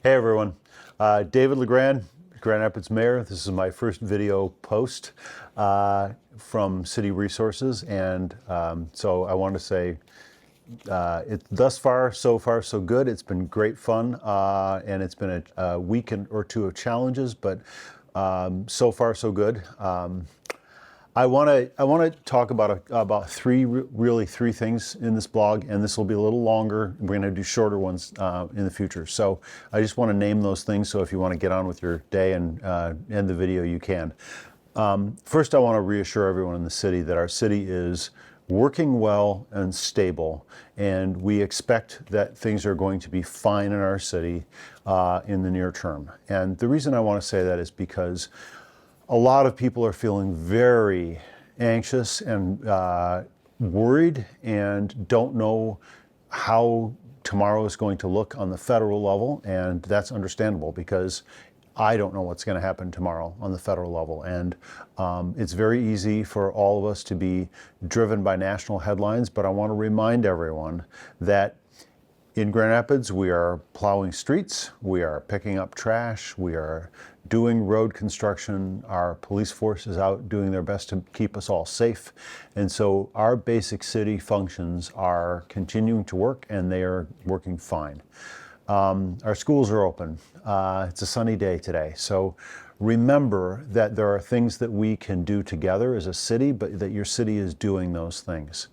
Hey everyone, David LaGrand, Grand Rapids Mayor. This is my first video post from City Resources, and so I want to say thus far, so good. It's been great fun, and it's been a week or two of challenges, but so far so good. I want to talk about three things in this blog, and this will be a little longer. We're going to do shorter ones in the future. So I just want to name those things. So if you want to get on with your day and end the video, you can. First, I want to reassure everyone in the city that our city is working well and stable, and we expect that things are going to be fine in our city in the near term. And the reason I want to say that is because a lot of people are feeling very anxious and worried and don't know how tomorrow is going to look on the federal level, and that's understandable because I don't know what's going to happen tomorrow on the federal level. And it's very easy for all of us to be driven by national headlines, but I want to remind everyone that in Grand Rapids, we are plowing streets, we are picking up trash, we are doing road construction, our police force is out doing their best to keep us all safe. And so our basic city functions are continuing to work, and they are working fine. Our schools are open. It's a sunny day today. So remember that there are things that we can do together as a city, but that your city is doing those things.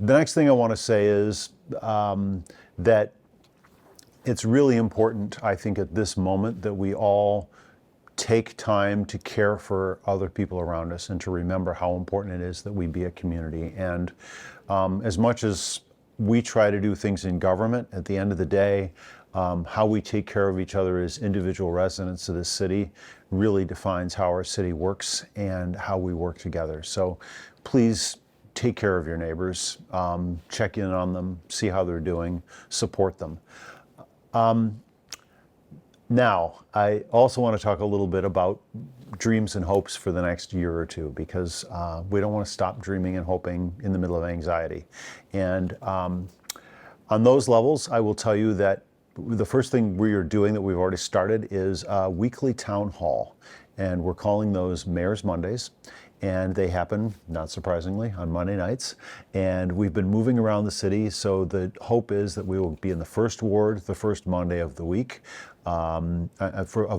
The next thing I want to say is that it's really important, I think, at this moment that we all take time to care for other people around us and to remember how important it is that we be a community. And as much as we try to do things in government, at the end of the day, how we take care of each other as individual residents of this city really defines how our city works and how we work together. So please take care of your neighbors, check in on them, see how they're doing, support them. Now, I also want to talk a little bit about dreams and hopes for the next year or two, because we don't want to stop dreaming and hoping in the middle of anxiety. And on those levels, I will tell you that the first thing we are doing that we've already started is a weekly town hall. And we're calling those Mayor's Mondays. And they happen, not surprisingly, on Monday nights. And we've been moving around the city, so the hope is that we will be in the first ward the first Monday of the week, of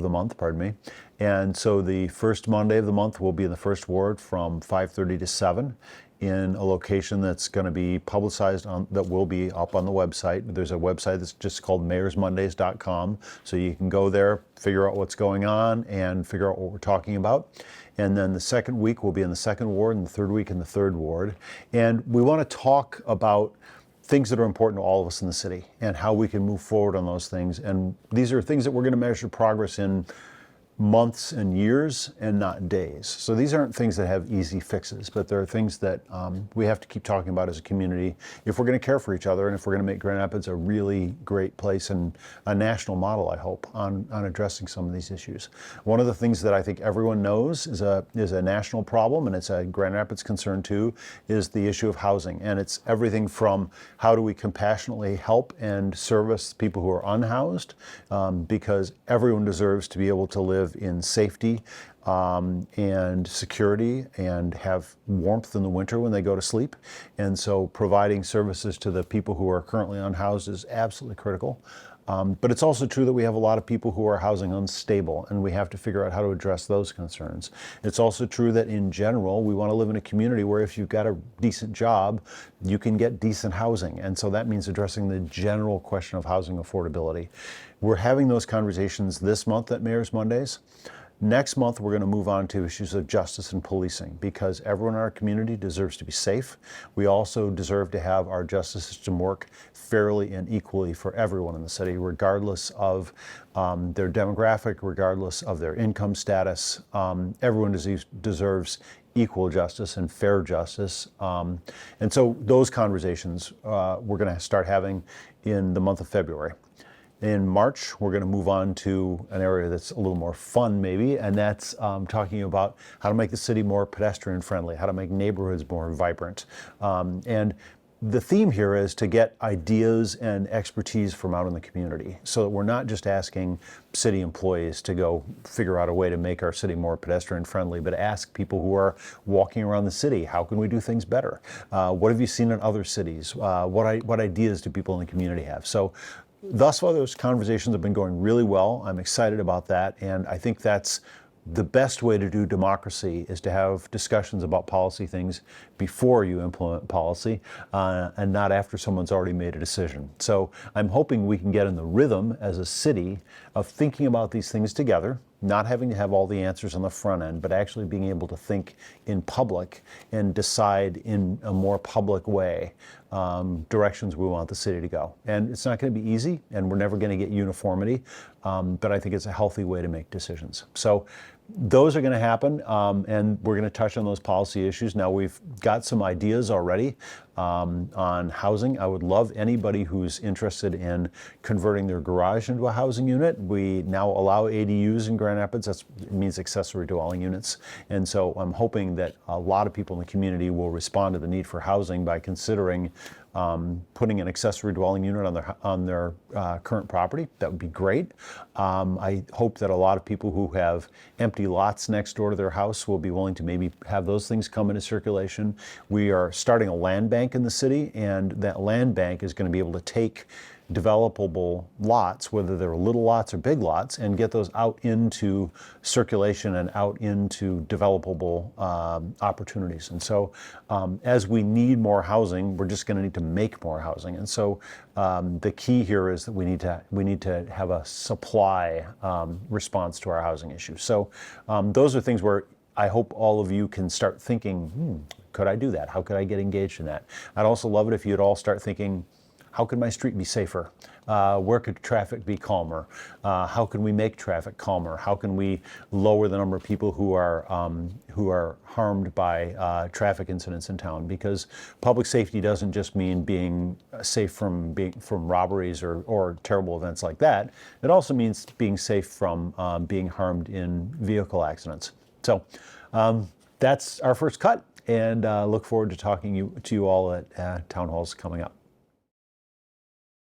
the month, pardon me. And so the first Monday of the month will be in the first ward from 5:30 to 7 in a location that's going to be publicized that will be up on the website. There's a website that's just called mayorsmondays.com, so you can go there, figure out what's going on, and figure out what we're talking about. And then the second week will be in the second ward, and the third week in the third ward. And we want to talk about things that are important to all of us in the city and how we can move forward on those things. And these are things that we're going to measure progress in months and years and not days. So these aren't things that have easy fixes, but there are things that we have to keep talking about as a community if we're going to care for each other and if we're going to make Grand Rapids a really great place and a national model, I hope, on addressing some of these issues. One of the things that I think everyone knows is a national problem, and it's a Grand Rapids concern too, is the issue of housing. And it's everything from how do we compassionately help and service people who are unhoused, because everyone deserves to be able to live in safety and security and have warmth in the winter when they go to sleep. And so providing services to the people who are currently unhoused is absolutely critical. But it's also true that we have a lot of people who are housing unstable, and we have to figure out how to address those concerns. It's also true that in general, we want to live in a community where if you've got a decent job, you can get decent housing. And so that means addressing the general question of housing affordability. We're having those conversations this month at Mayor's Mondays. Next month, we're going to move on to issues of justice and policing, because everyone in our community deserves to be safe. We also deserve to have our justice system work fairly and equally for everyone in the city, regardless of their demographic, regardless of their income status. Everyone deserves equal justice and fair justice. And so those conversations we're going to start having in the month of February. In March, we're going to move on to an area that's a little more fun, maybe, and that's talking about how to make the city more pedestrian friendly, how to make neighborhoods more vibrant. And the theme here is to get ideas and expertise from out in the community so that we're not just asking city employees to go figure out a way to make our city more pedestrian friendly, but ask people who are walking around the city, how can we do things better? What have you seen in other cities? What ideas do people in the community have? So thus far, those conversations have been going really well. I'm excited about that, and I think that's the best way to do democracy is to have discussions about policy things before you implement policy and not after someone's already made a decision. So I'm hoping we can get in the rhythm as a city of thinking about these things together, not having to have all the answers on the front end, but actually being able to think in public and decide in a more public way directions we want the city to go. And it's not going to be easy, and we're never going to get uniformity, but I think it's a healthy way to make decisions. So those are going to happen, and we're going to touch on those policy issues. Now, we've got some ideas already on housing. I would love anybody who's interested in converting their garage into a housing unit. We now allow ADUs in Grand Rapids. That means accessory dwelling units. And so I'm hoping that a lot of people in the community will respond to the need for housing by considering putting an accessory dwelling unit on their current property. That would be great. I hope that a lot of people who have empty lots next door to their house will be willing to maybe have those things come into circulation. We are starting a land bank in the city, and that land bank is going to be able to take developable lots, whether they're little lots or big lots, and get those out into circulation and out into developable opportunities. And so as we need more housing, we're just going to need to make more housing. And so the key here is that we need to have a supply response to our housing issues. So those are things where I hope all of you can start thinking, could I do that? How could I get engaged in that? I'd also love it if you'd all start thinking, how could my street be safer? Where could traffic be calmer? How can we make traffic calmer? How can we lower the number of people who are harmed by traffic incidents in town? Because public safety doesn't just mean being safe from robberies or terrible events like that. It also means being safe from being harmed in vehicle accidents. So that's our first cut, and look forward to talking to you all at town halls coming up.